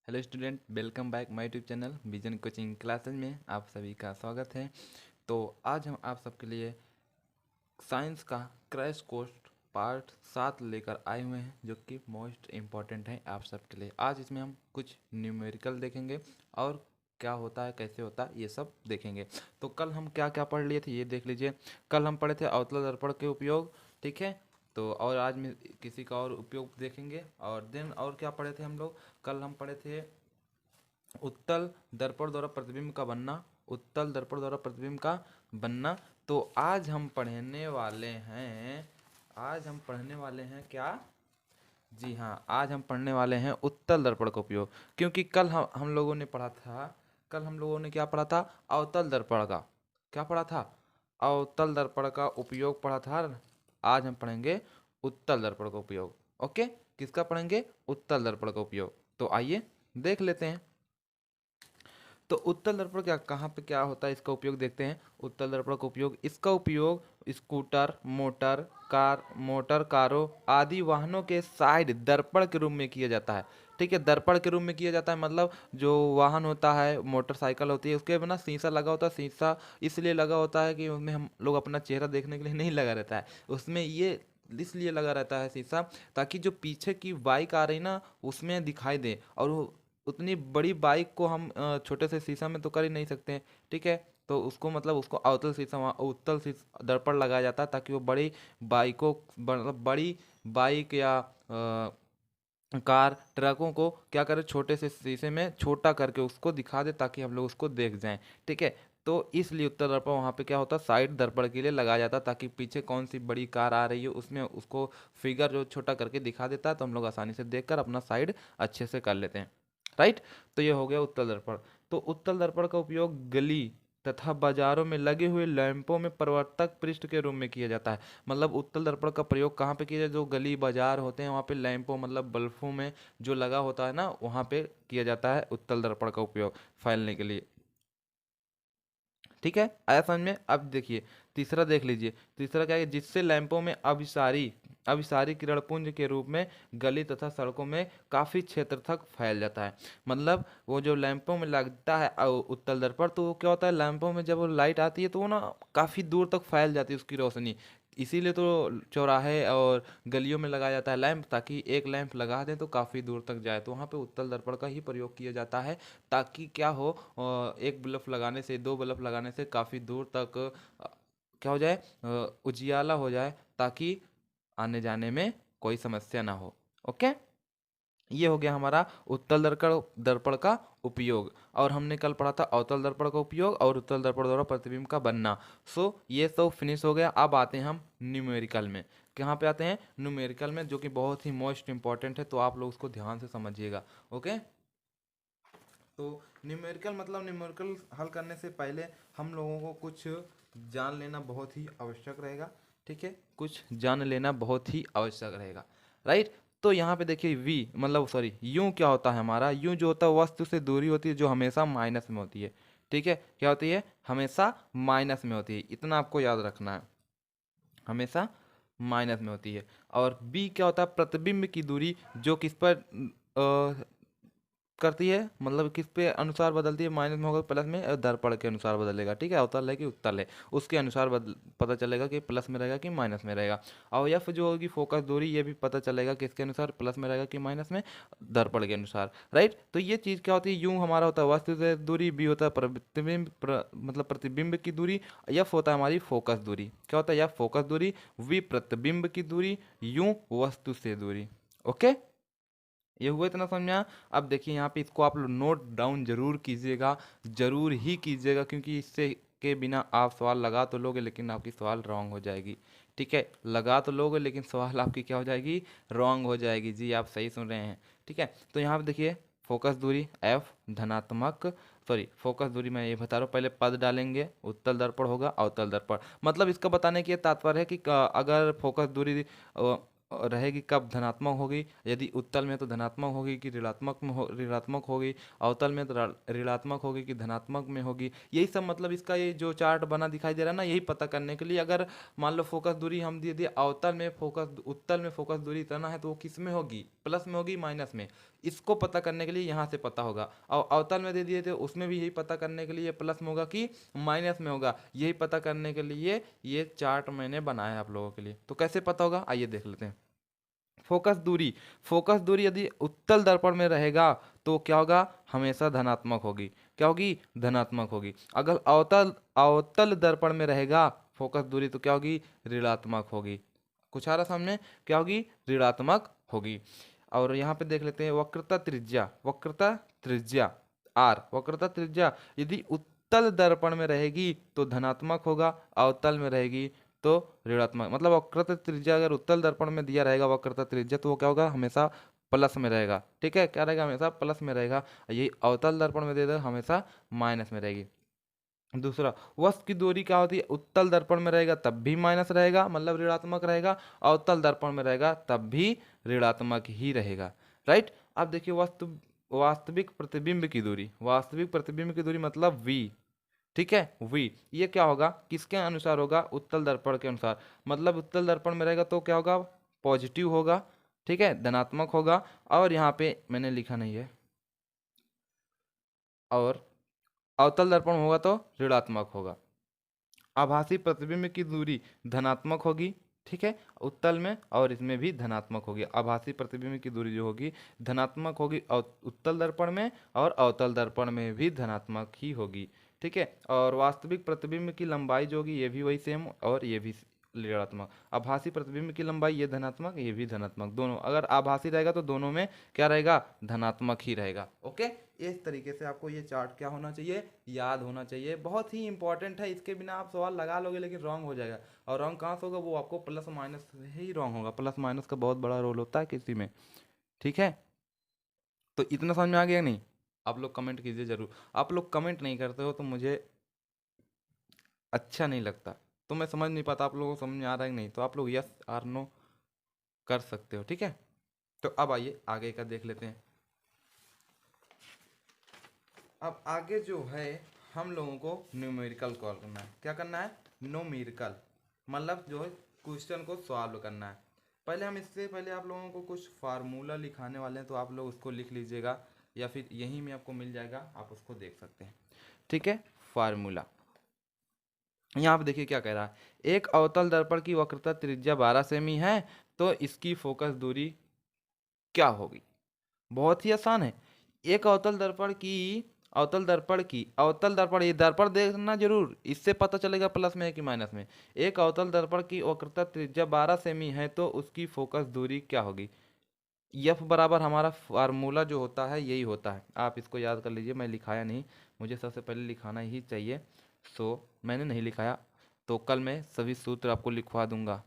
Hello student, welcome back my YouTube channel vision coaching classes में आप सभी का स्वागत है। तो आज हम आप सबके लिए साइंस का क्रैश कोर्स पार्ट 7 लेकर आए हुए हैं, जो कि मोस्ट इम्पॉर्टेंट है आप सबके लिए। आज इसमें हम कुछ न्यूमेरिकल देखेंगे और क्या होता है, कैसे होता है, ये सब देखेंगे। तो कल हम क्या क्या पढ़ लिए थे ये देख लीजिए। कल हम पढ़े थे अवतल दर्पण के उपयोग, ठीक है। तो और आज में किसी का और उपयोग देखेंगे। और देन और क्या पढ़े थे हम लोग? कल हम पढ़े थे उत्तल दर्पण द्वारा प्रतिबिंब का बनना। उत्तल दर्पण द्वारा प्रतिबिंब का बनना। तो आज हम पढ़ने वाले हैं क्या? जी हाँ, आज हम पढ़ने वाले हैं उत्तल दर्पण का उपयोग। क्योंकि कल हम लोगों ने पढ़ा था, कल हम लोगों ने क्या पढ़ा था? अवतल दर्पण का। क्या पढ़ा था? अवतल दर्पण का उपयोग पढ़ा था। आज हम पढ़ेंगे उत्तल दर्पण का उपयोग। ओके, किसका पढ़ेंगे? उत्तल दर्पण का उपयोग। तो आइए देख लेते हैं। तो उत्तल दर्पण क्या, कहाँ पे क्या होता है, इसका उपयोग देखते हैं। उत्तल दर्पण का उपयोग, इसका उपयोग स्कूटर, मोटर कारों आदि वाहनों के साइड दर्पण के रूप में किया जाता है। ठीक है, दर्पण के रूप में किया जाता है। मतलब जो वाहन होता है, मोटरसाइकिल होती है, उसके बिना शीशा लगा होता है। शीशा इसलिए लगा होता है कि उसमें हम लोग अपना चेहरा देखने के लिए नहीं लगा रहता है उसमें, ये इसलिए लगा रहता है शीशा, ताकि जो पीछे की बाइक आ रही ना, उसमें दिखाई दे। और वो उतनी बड़ी बाइक को हम छोटे से शीशा में तो कर ही नहीं सकते हैं। ठीक है, तो उसको मतलब उसको अवतल शीशा, उत्तल शीशा दर्पण लगाया जाता है, ताकि वो बड़ी बाइकों, मतलब बड़ी बाइक या कार, ट्रकों को क्या करे, छोटे से शीशे में छोटा करके उसको दिखा दे, ताकि हम लोग उसको देख जाएं। ठीक है, तो इसलिए उत्तल दर्पण वहाँ पे क्या होता है, साइड दर्पण के लिए लगाया जाता है, ताकि पीछे कौन सी बड़ी कार आ रही है उसमें उसको फिगर जो छोटा करके दिखा देता है, तो हम लोग आसानी से देखकर अपना साइड अच्छे से कर लेते हैं। राइट। तो ये हो गया उत्तल दर्पण। तो उत्तल दर्पण का उपयोग गली तथा बाजारों में लगे हुए लैंपों में प्रवर्तक पृष्ठ के रूप में किया जाता है। मतलब उत्तल दर्पण का प्रयोग कहाँ पे किया जाए? जो गली बाजार होते हैं वहाँ पे लैंपों, मतलब बल्बों में जो लगा होता है ना, वहाँ पे किया जाता है उत्तल दर्पण का उपयोग फैलने के लिए। ठीक है, आया समझ में? अब देखिए तीसरा देख लीजिए। तीसरा क्या है? जिससे लैंपों में अभिसारी अभिसारी किरणपुंज के रूप में गली तथा सड़कों में काफी क्षेत्र तक फैल जाता है। मतलब वो जो लैंपों में लगता है उत्तल दर्पण, तो वो क्या होता है, लैंपों में जब वो लाइट आती है तो वो ना काफी दूर तक फैल जाती है उसकी रोशनी। इसीलिए तो चौराहे और गलियों में लगाया जाता है लैंप, ताकि एक लैंप लगा दें तो काफ़ी दूर तक जाए। तो वहाँ पे उत्तल दर्पण का ही प्रयोग किया जाता है, ताकि क्या हो, एक बल्ब लगाने से, दो बल्ब लगाने से काफ़ी दूर तक क्या हो जाए, उजियाला हो जाए, ताकि आने जाने में कोई समस्या ना हो। ओके, ये हो गया हमारा उत्तल दर्पण दर्पण का उपयोग। और हमने कल पढ़ा था अवतल दर्पण का उपयोग और उत्तल दर्पण द्वारा प्रतिबिंब का बनना। सो ये सब फिनिश हो गया। अब आते हैं हम न्यूमेरिकल में। कहाँ पे आते हैं? न्यूमेरिकल में, जो कि बहुत ही मोस्ट इंपॉर्टेंट है, तो आप लोग उसको ध्यान से समझिएगा। ओके, तो न्यूमेरिकल मतलब न्यूमेरिकल हल करने से पहले हम लोगों को कुछ जान लेना बहुत ही आवश्यक रहेगा। ठीक है, कुछ जान लेना बहुत ही आवश्यक रहेगा। राइट। तो यहाँ पे देखिए v, मतलब सॉरी यू, क्या होता है हमारा? यू जो होता है वस्तु से दूरी होती है, जो हमेशा माइनस में होती है। ठीक है, क्या होती है? हमेशा माइनस में होती है, इतना आपको याद रखना है, हमेशा माइनस में होती है। और b क्या होता है? प्रतिबिंब की दूरी, जो किस पर करती है, मतलब किस पे अनुसार बदलती है? माइनस में होगा, प्लस में, दर्पण के अनुसार बदलेगा। ठीक है, अवतल है कि उत्तल है, उसके अनुसार बदल पता चलेगा कि प्लस में रहेगा कि माइनस में रहेगा। और एफ जो होगी फोकस दूरी, ये भी पता चलेगा कि इसके अनुसार प्लस में रहेगा कि माइनस में, दर्पण के अनुसार। राइट। तो ये चीज़ क्या होती है? यूं हमारा होता है वस्तु से दूरी, बी होता है प्रतिबिंब मतलब प्रतिबिंब की दूरी, एफ होता है हमारी फोकस दूरी। क्या होता है? एफ फोकस दूरी, वी प्रतिबिंब की दूरी, यूं वस्तु से दूरी। ओके, ये हुआ इतना समझ में आया? अब देखिए यहाँ पे इसको आप लोग नोट डाउन जरूर कीजिएगा, जरूर ही कीजिएगा, क्योंकि इससे के बिना आप सवाल लगा तो लोगे, लेकिन आपकी सवाल रॉन्ग हो जाएगी। ठीक है, लगा तो लोगे, लेकिन सवाल आपकी क्या हो जाएगी? रॉन्ग हो जाएगी। जी, आप सही सुन रहे हैं। ठीक है, तो यहाँ पे देखिए फोकस दूरी एफ धनात्मक, सॉरी फोकस दूरी मैं ये बता रहा हूँ, पहले पद डालेंगे, उत्तल दर्पण होगा अवतल दर्पण। मतलब इसका बताने की ये तात्पर्य है कि अगर फोकस दूरी रहेगी कब धनात्मक होगी, यदि उत्तल में तो धनात्मक होगी कि ऋणात्मक में ऋणात्मक होगी, अवतल में तो ऋणात्मक होगी कि धनात्मक में होगी। यही सब मतलब इसका ये जो चार्ट बना दिखाई दे रहा है ना, यही पता करने के लिए, अगर मान लो फोकस दूरी हम दे दिए अवतल में, फोकस उत्तल में फोकस दूरी इतना है, तो वो किस में होगी? प्लस में होगी, माइनस में? इसको पता करने के लिए यहाँ से पता होगा, और अवतल में दे दिए थे उसमें भी यही पता करने के लिए प्लस में होगा कि माइनस में होगा, यही पता करने के लिए ये चार्ट मैंने बनाया है आप लोगों के लिए। तो कैसे पता होगा आइए देख लेते हैं। फोकस दूरी, फोकस दूरी यदि उत्तल दर्पण में रहेगा तो क्या होगा, हमेशा धनात्मक होगी। क्या होगी, धनात्मक होगी। अगर अवतल अवतल दर्पण में रहेगा फोकस दूरी तो क्या होगी, ऋणात्मक होगी। कुछ आ रहा सामने, क्या होगी, ऋणात्मक होगी। और यहाँ पे देख लेते हैं वक्रता त्रिज्या, वक्रता त्रिज्या आर, वक्रता त्रिज्या यदि उत्तल दर्पण में रहेगी तो धनात्मक होगा, अवतल में रहेगी तो ऋणात्मक। मतलब वक्रता त्रिज्या अगर उत्तल दर्पण में दिया रहेगा वक्रता त्रिज्या तो वो क्या होगा, हमेशा प्लस में रहेगा। ठीक है, क्या रहेगा, हमेशा प्लस में रहेगा। यही अवतल दर्पण में दे देगा हमेशा माइनस में रहेगी। दूसरा, वस्तु की दूरी क्या होती है, उत्तल दर्पण में रहेगा तब भी माइनस रहेगा, मतलब ऋणात्मक रहेगा, अवतल दर्पण में रहेगा तब भी ऋणात्मक ही रहेगा। राइट। अब देखिए वास्तविक प्रतिबिंब की दूरी, वास्तविक प्रतिबिंब की दूरी मतलब v। ठीक है, v ये क्या होगा, किसके अनुसार होगा, उत्तल दर्पण के अनुसार। मतलब उत्तल दर्पण में रहेगा तो क्या होगा, पॉजिटिव होगा। ठीक है, धनात्मक होगा। और यहाँ पे मैंने लिखा नहीं है, और अवतल दर्पण होगा तो ऋणात्मक होगा। आभासी प्रतिबिंब की दूरी धनात्मक होगी। ठीक है, उत्तल में और इसमें भी धनात्मक होगी। आभासी प्रतिबिंब की दूरी जो होगी धनात्मक होगी उत्तल दर्पण में, और अवतल दर्पण में भी धनात्मक ही होगी। ठीक है, और वास्तविक प्रतिबिंब की लंबाई जो होगी ये भी वही सेम, और ये भी ऋणात्मक। आभासी प्रतिबिंब की लंबाई ये धनात्मक, ये भी धनात्मक, दोनों। अगर आभासी रहेगा तो दोनों में क्या रहेगा, धनात्मक ही रहेगा। ओके, इस तरीके से आपको ये चार्ट क्या होना चाहिए, याद होना चाहिए। बहुत ही इंपॉर्टेंट है, इसके बिना आप सवाल लगा लोगे लेकिन रॉन्ग हो जाएगा। और रॉन्ग कहाँ से होगा, वो आपको प्लस माइनस ही रॉन्ग होगा। प्लस माइनस का बहुत बड़ा रोल होता है किसी में। ठीक है, तो इतना समझ में आ गया नहीं? आप लोग कमेंट कीजिए जरूर। आप लोग कमेंट नहीं करते हो तो मुझे अच्छा नहीं लगता, तो मैं समझ नहीं पाता आप लोगों को समझ में आ रहा है कि नहीं। तो आप लोग यस और नो कर सकते हो। ठीक है, तो अब आइए आगे का देख लेते हैं। अब आगे जो है हम लोगों को न्यूमेरिकल कॉल करना है। क्या करना है, न्यूमेरिकल, मतलब जो है क्वेश्चन को सॉल्व करना है। पहले हम इससे पहले आप लोगों को कुछ फार्मूला लिखाने वाले हैं, तो आप लोग उसको लिख लीजिएगा, या फिर यहीं में आपको मिल जाएगा, आप उसको देख सकते हैं। ठीक है, फार्मूला यहाँ पे देखिए क्या कह रहा है। एक अवतल दर्पण की वक्रता त्रिज्या 12 सेमी है, तो इसकी फोकस दूरी क्या होगी। बहुत ही आसान है। एक अवतल दर्पण ये दर्पण देखना जरूर, इससे पता चलेगा प्लस में है कि माइनस में। एक अवतल दर्पण की वक्रता त्रिज्या 12 सेमी है तो उसकी फोकस दूरी क्या होगी। यफ बराबर हमारा फार्मूला जो होता है यही होता है, आप इसको याद कर लीजिए। मैं लिखाया नहीं, मुझे सबसे पहले लिखाना ही चाहिए, सो मैंने नहीं लिखाया। तो कल मैं सभी सूत्र आपको लिखवा दूंगा।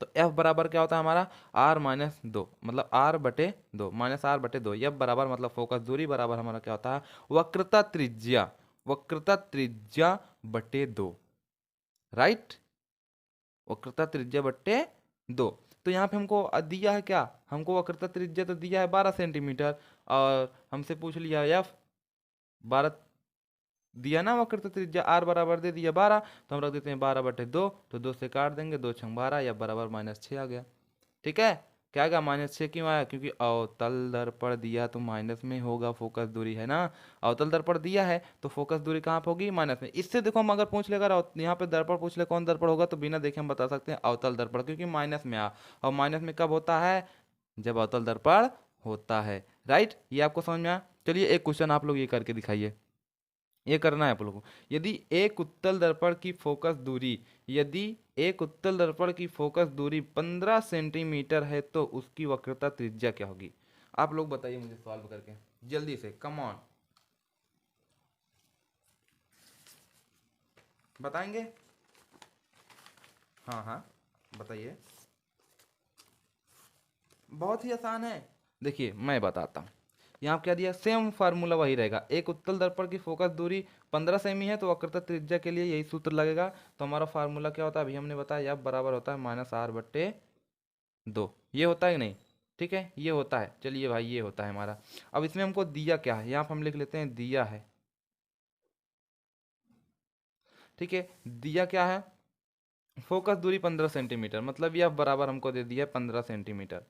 तो एफ बराबर क्या होता है हमारा, आर माइनस दो, मतलब आर बटे दो, माइनस आर बटे दो। एफ बराबर मतलब फोकस दूरी बराबर हमारा क्या होता है, वक्रता त्रिज्या, वक्रता त्रिज्या बटे दो। राइट, वक्रता त्रिज्या बटे दो। तो यहाँ पे हमको दिया है क्या, हमको वक्रता त्रिज्या तो दिया है 12 सेंटीमीटर, और हमसे पूछ लिया एफ 12 दिया ना, वक्रता त्रिज्या आर बराबर दे दिया 12, तो हम रख देते हैं 12/2, तो 2 से काट देंगे, 2×12 या बराबर -6 आ गया। ठीक है, क्या आ गया, -6 क्यों आया, क्योंकि अवतल दर्पण दिया तो माइनस में होगा फोकस दूरी, है ना। अवतल दर्पण दिया है तो फोकस दूरी कहाँ पे होगी, माइनस में। इससे देखो हम अगर पूछ ले, अगर यहाँ पे दर्पण पूछ ले कौन दर्पण होगा, तो बिना देखे हम बता सकते हैं अवतल दर्पण, क्योंकि माइनस में आ, और माइनस में कब होता है, जब अवतल दर्पण होता है। राइट, ये आपको समझ में आया। चलिए एक क्वेश्चन आप लोग ये करके दिखाइए, ये करना है आप लोगों को। यदि एक उत्तल दर्पण की फोकस दूरी, यदि एक उत्तल दर्पण की फोकस दूरी 15 सेंटीमीटर है तो उसकी वक्रता त्रिज्या क्या होगी। आप लोग बताइए मुझे सॉल्व करके जल्दी से, कम ऑन, बताएंगे। हाँ हाँ, बताइए। बहुत ही आसान है, देखिए मैं बताता हूँ। यहाँ क्या दिया, सेम फार्मूला वही रहेगा। एक उत्तल दर्पण की फोकस दूरी 15 सेमी है तो वक्रता त्रिज्या के लिए यही सूत्र लगेगा। तो हमारा फार्मूला क्या होता है, अभी हमने बताया, एफ बराबर होता है -r/2। ये होता है कि नहीं, ठीक है, ये होता है। चलिए भाई, ये होता है हमारा। अब इसमें हमको दिया क्या है, यहाँ पर हम लिख लेते हैं दिया है। ठीक है, दिया क्या है, फोकस दूरी 15 सेंटीमीटर, मतलब ये बराबर हमको दे दिया 15 सेंटीमीटर।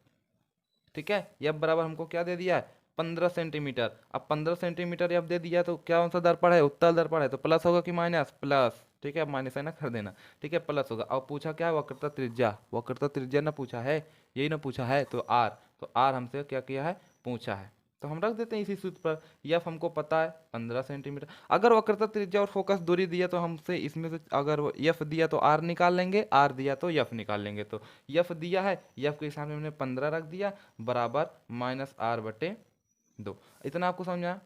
ठीक है। एफ बराबर हमको क्या दे दिया है, 15 सेंटीमीटर। अब 15 सेंटीमीटर एफ दे दिया तो क्या कौन सा दर्पण है, उत्तल दर्पण है, तो प्लस होगा कि माइनस, प्लस। ठीक है, अब माइनस है ना कर देना। ठीक है, प्लस होगा। अब पूछा क्या, वक्रता त्रिज्या, वक्रता त्रिज्या ना पूछा है, यही ना पूछा है, तो आर, तो आर हमसे क्या किया है, पूछा है, तो हम रख देते हैं इसी सूत्र पर। यफ हमको पता है 15 सेंटीमीटर। अगर वक्रता त्रिज्या और फोकस दूरी दिया तो हमसे इसमें से अगर यफ दिया तो आर निकाल लेंगे, आर दिया तो यफ निकाल लेंगे। तो यफ दिया है, यफ के सामने हमने 15 रख दिया, बराबर -r/2। इतना आपको समझा,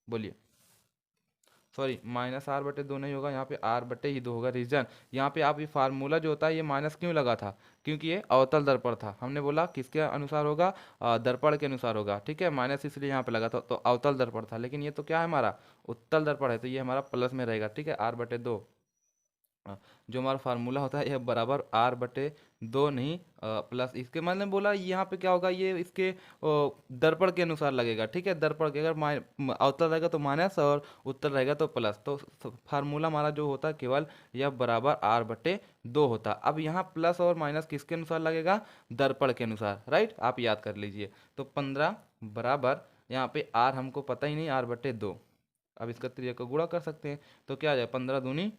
बोलिए। सॉरी, -r/2 नहीं होगा, यहाँ पे r/2 होगा। रीजन, यहाँ पे आप ये फार्मूला जो होता है ये माइनस क्यों लगा था, क्योंकि ये अवतल दर्पण था। हमने बोला किसके अनुसार होगा, दर्पण के अनुसार होगा। ठीक है, माइनस इसलिए यहाँ पे लगा था, तो अवतल दर्पण था। लेकिन ये तो क्या है हमारा, उत्तल दर्पण है, तो ये हमारा प्लस में रहेगा। ठीक है, r/2। जो हमारा फार्मूला होता है यह बराबर r/2 नहीं, प्लस इसके मैंने बोला यहाँ पे क्या होगा, ये इसके दर्पण के अनुसार लगेगा। ठीक है, दर्पण के अगर अवतल रहेगा तो माइनस और उत्तल रहेगा तो प्लस, तो फार्मूला हमारा जो होता है केवल यह बराबर r/2 होता। अब यहाँ प्लस और माइनस किसके अनुसार लगेगा, दर्पण के अनुसार, राइट, आप याद कर लीजिए। तो 15 बराबर, यहाँ पे r हमको पता ही नहीं, r/2। अब इसका त्रिज्या को गुणा कर सकते हैं, तो क्या आ जाए, 15 दूनी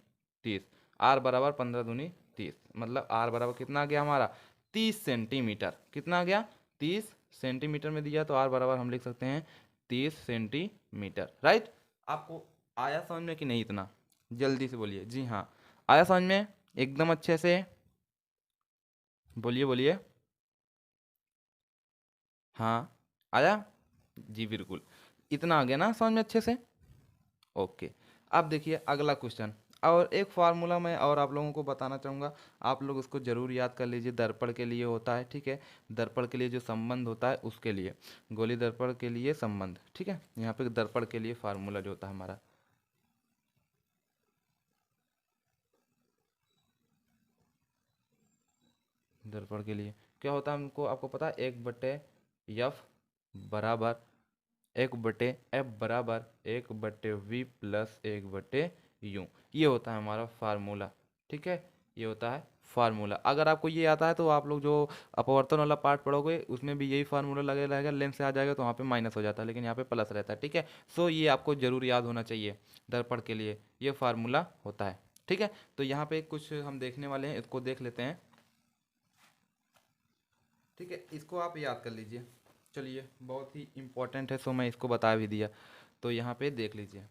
30। आर बराबर 15 दूनी 30, मतलब आर बराबर कितना आ गया हमारा, 30 सेंटीमीटर। कितना आ गया, 30 सेंटीमीटर में दिया, तो आर बराबर हम लिख सकते हैं 30 सेंटीमीटर, राइट। आपको आया समझ में कि नहीं, इतना जल्दी से बोलिए। जी हाँ, आया समझ में, एकदम अच्छे से बोलिए, बोलिए। हाँ, आया, जी बिल्कुल, इतना आ गया ना समझ में अच्छे से, ओके। अब देखिए अगला क्वेश्चन, और एक फार्मूला मैं और आप लोगों को बताना चाहूँगा, आप लोग उसको जरूर याद कर लीजिए। दर्पण के लिए होता है, ठीक है, दर्पण के लिए जो संबंध होता है उसके लिए, गोली दर्पण के लिए संबंध। ठीक है, यहाँ पे दर्पण के लिए फार्मूला जो होता है हमारा, दर्पण के लिए क्या होता है हमको, आपको पता है, 1/f बराबर 1/f बराबर 1/v प्लस 1/u, ये होता है हमारा फार्मूला। ठीक है, ये होता है फार्मूला। अगर आपको ये आता है तो आप लोग जो अपवर्तन वाला पार्ट पढ़ोगे उसमें भी यही फार्मूला लगे रहेगा, लेंथ से आ जाएगा तो वहाँ पे माइनस हो जाता है, लेकिन यहाँ पे प्लस रहता है। ठीक है, सो ये आपको जरूर याद होना चाहिए, दर्पण के लिए ये फार्मूला होता है। ठीक है, तो यहाँ पे कुछ हम देखने वाले हैं, इसको देख लेते हैं। ठीक है, इसको आप याद कर लीजिए। चलिए, बहुत ही इम्पोर्टेंट है, सो मैं इसको बता भी दिया, तो यहाँ पे देख लीजिए।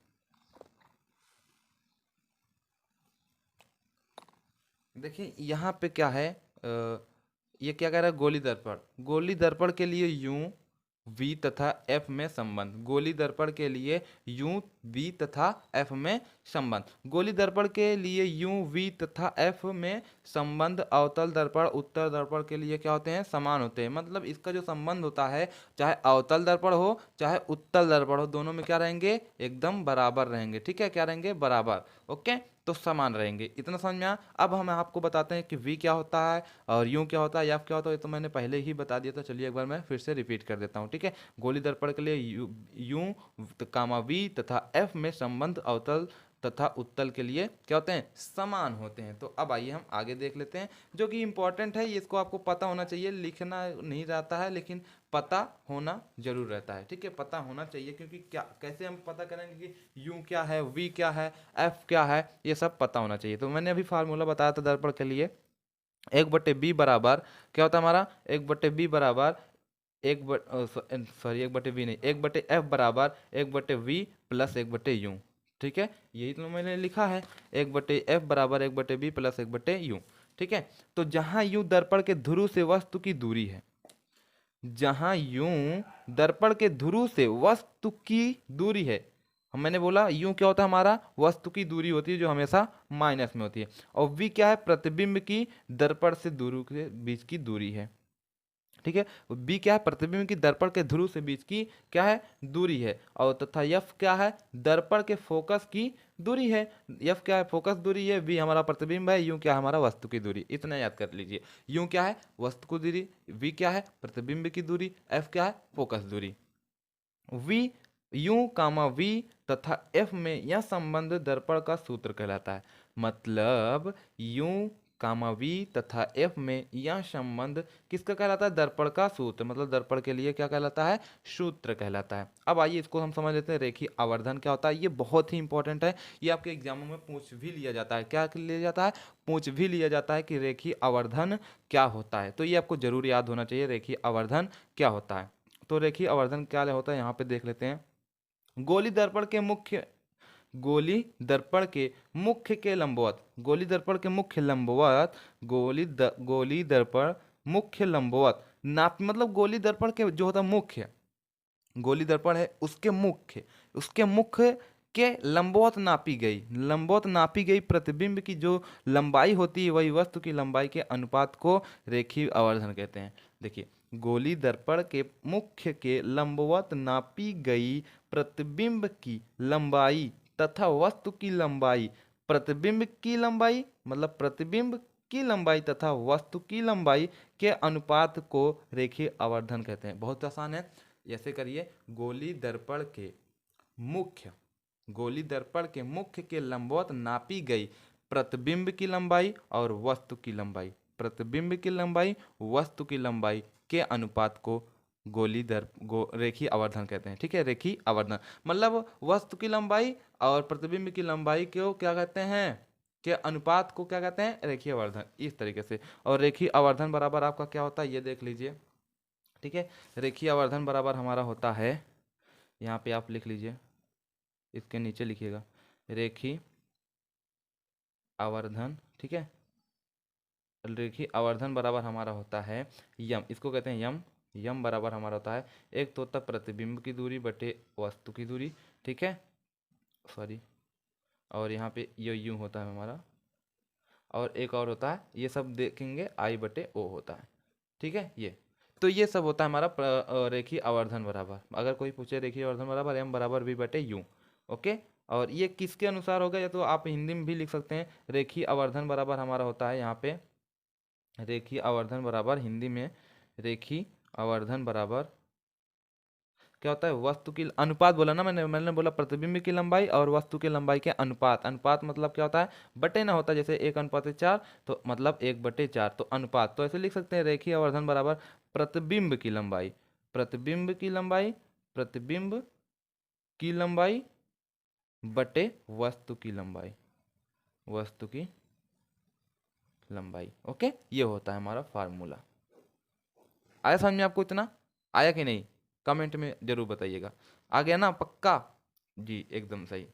देखिए यहाँ पे क्या है, ये क्या कह रहा है, गोली दर्पण, गोली दर्पण के लिए यूं वी तथा एफ में संबंध, गोली दर्पण के लिए यूं वी तथा एफ में संबंध, गोली दर्पण के लिए यूं वी तथा एफ में संबंध अवतल दर्पण उत्तल दर्पण के लिए क्या होते हैं, समान होते हैं। मतलब इसका जो संबंध होता है, चाहे अवतल दर्पण हो चाहे उत्तल दर्पण हो, दोनों में क्या रहेंगे, एकदम बराबर रहेंगे। ठीक है, क्या रहेंगे, बराबर, ओके, तो समान रहेंगे। इतना समझ में आया। अब हम आपको बताते हैं कि v क्या होता है और u क्या होता है, f क्या होता है, ये तो मैंने पहले ही बता दिया था। चलिए एक बार मैं फिर से रिपीट कर देता हूँ। ठीक है, गोली दर्पण के लिए u कामा v तथा f में संबंध अवतल तथा उत्तल के लिए क्या होते हैं, समान होते हैं। तो अब आइए हम आगे देख लेते हैं, जो कि इंपॉर्टेंट है, ये इसको आपको पता होना चाहिए, लिखना नहीं रहता है लेकिन पता होना जरूर रहता है। ठीक है, पता होना चाहिए, क्योंकि क्या, कैसे हम पता करेंगे कि u क्या है, v क्या है, f क्या है, ये सब पता होना चाहिए। तो मैंने अभी फार्मूला बताया था दर्पण के लिए, 1/b बराबर क्या होता है हमारा, 1/b बराबर सॉरी 1/v नहीं, 1/f बराबर 1/v प्लस 1/u। ठीक है, यही तो मैंने लिखा है, 1/f बराबर 1/b प्लस 1/u। ठीक है, तो जहां u दर्पण के ध्रुव से वस्तु की दूरी है, जहां यूं दर्पण के ध्रुव से वस्तु की दूरी है, हम मैंने बोला यूं क्या होता है हमारा, वस्तु की दूरी होती है जो हमेशा माइनस में होती है, और v क्या है, प्रतिबिंब की दर्पण से ध्रुव के बीच की दूरी है। ठीक है, b क्या है, प्रतिबिंब की दर्पण के ध्रुव से बीच की क्या है, दूरी है। और तथा f क्या है, दर्पण के फोकस की दूरी है। f क्या है, फोकस दूरी है, v हमारा प्रतिबिंब है, u क्या है, हमारा वस्तु की दूरी। इतना याद कर लीजिए, u क्या है, वस्तु की दूरी, v क्या है, प्रतिबिंब की दूरी, f क्या है, फोकस दूरी। v u कामा v तथा f में यह संबंध दर्पण का सूत्र कहलाता है। मतलब u कामा वी तथा एफ में यह संबंध किसका कहलाता है? दर्पण का सूत्र, मतलब दर्पण के लिए क्या कहलाता है? सूत्र कहलाता है। अब आइए इसको हम समझ लेते हैं, रेखीय आवर्धन क्या होता है। ये बहुत ही इंपॉर्टेंट है, ये आपके एग्जामों में पूछ भी लिया जाता है। क्या लिया जाता है? पूछ भी लिया जाता है कि रेखीय आवर्धन क्या होता है। तो ये आपको जरूर याद होना चाहिए, रेखीय आवर्धन क्या होता है। तो रेखीय आवर्धन क्या होता है यहाँ पे देख लेते हैं। गोली दर्पण के मुख्य गोली दर्पण के मुख्य के लंबवत, गोली दर्पण के मुख्य लंबवत, गोली दर्पण मुख्य लंबवत नाप, मतलब गोली दर्पण के जो होता है मुख्य, गोली दर्पण है उसके मुख्य के लंबवत नापी गई, लंबवत नापी गई प्रतिबिंब की जो लंबाई होती है वही वस्तु की लंबाई के अनुपात को रेखीय आवर्धन कहते हैं। देखिए, गोली दर्पण के मुख्य के लंबवत नापी गई प्रतिबिंब की लंबाई तथा वस्तु की लंबाई, प्रतिबिंब की लंबाई मतलब प्रतिबिंब की लंबाई तथा वस्तु की लंबाई के अनुपात को रेखीय आवर्धन कहते हैं। बहुत आसान है, ऐसे करिए, गोली दर्पण के मुख्य के लंबवत नापी गई प्रतिबिंब की लंबाई और वस्तु की लंबाई, प्रतिबिंब की लंबाई वस्तु की लंबाई के अनुपात को रेखीय आवर्धन कहते हैं। ठीक है, रेखीय आवर्धन मतलब वस्तु की लंबाई और प्रतिबिंब की लंबाई को क्या कहते हैं? के अनुपात को क्या कहते हैं? रेखीय आवर्धन, इस तरीके से। और रेखीय आवर्धन बराबर आपका क्या होता है ये देख लीजिए। ठीक है, रेखीय आवर्धन बराबर हमारा होता है, यहाँ पे आप लिख लीजिए, इसके नीचे लिखिएगा, रेखीय आवर्धन। ठीक है, रेखीय आवर्धन बराबर हमारा होता है यम, इसको कहते हैं यम। यम बराबर हमारा होता है एक तो होता है प्रतिबिंब की दूरी बटे वस्तु की दूरी। ठीक है, सॉरी, और यहाँ पे ये यूं होता है हमारा, और एक और होता है, ये सब देखेंगे आई बटे ओ होता है। ठीक है, ये तो ये सब होता है हमारा रेखीय आवर्धन बराबर। अगर कोई पूछे रेखीय आवर्धन बराबर एम बराबर वी बटे यू, ओके। और ये किसके अनुसार होगा, या तो आप हिंदी में भी लिख सकते हैं, रेखीय आवर्धन बराबर हमारा होता है यहाँ पे, रेखीय आवर्धन बराबर हिंदी में, रेखीय आवर्धन बराबर क्या होता है? वस्तु की अनुपात बोला ना मैंने बोला प्रतिबिंब की लंबाई और वस्तु की लंबाई के अनुपात। अनुपात मतलब क्या होता है? बटे ना होता है, जैसे 1:4 तो मतलब 1/4, तो अनुपात। तो ऐसे लिख सकते हैं, रेखीय आवर्धन बराबर प्रतिबिंब की लंबाई, प्रतिबिंब की लंबाई, प्रतिबिंब की लंबाई बटे वस्तु की लंबाई, वस्तु की लंबाई। ओके, ये होता है हमारा फार्मूला। आया समझ में आपको? इतना आया कि नहीं? कमेंट में जरूर बताइएगा। आ गया ना पक्का? जी एकदम सही।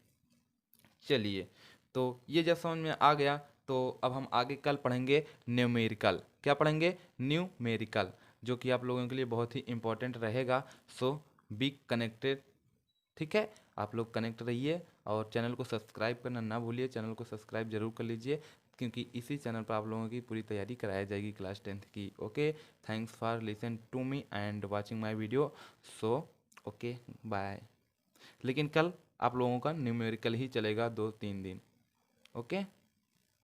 चलिए, तो ये जब समझ में आ गया तो अब हम आगे कल पढ़ेंगे न्यूमेरिकल। क्या पढ़ेंगे? न्यूमेरिकल, जो कि आप लोगों के लिए बहुत ही इंपॉर्टेंट रहेगा। सो बी कनेक्टेड। ठीक है, आप लोग कनेक्ट रहिए और चैनल को सब्सक्राइब करना ना भूलिए, चैनल को सब्सक्राइब जरूर कर लीजिए, क्योंकि इसी चैनल पर आप लोगों की पूरी तैयारी कराई जाएगी क्लास 10th की। Okay, thanks for listen to me and watching my video. So okay, bye. लेकिन कल आप लोगों का न्यूमेरिकल ही चलेगा 2-3 दिन। ओके।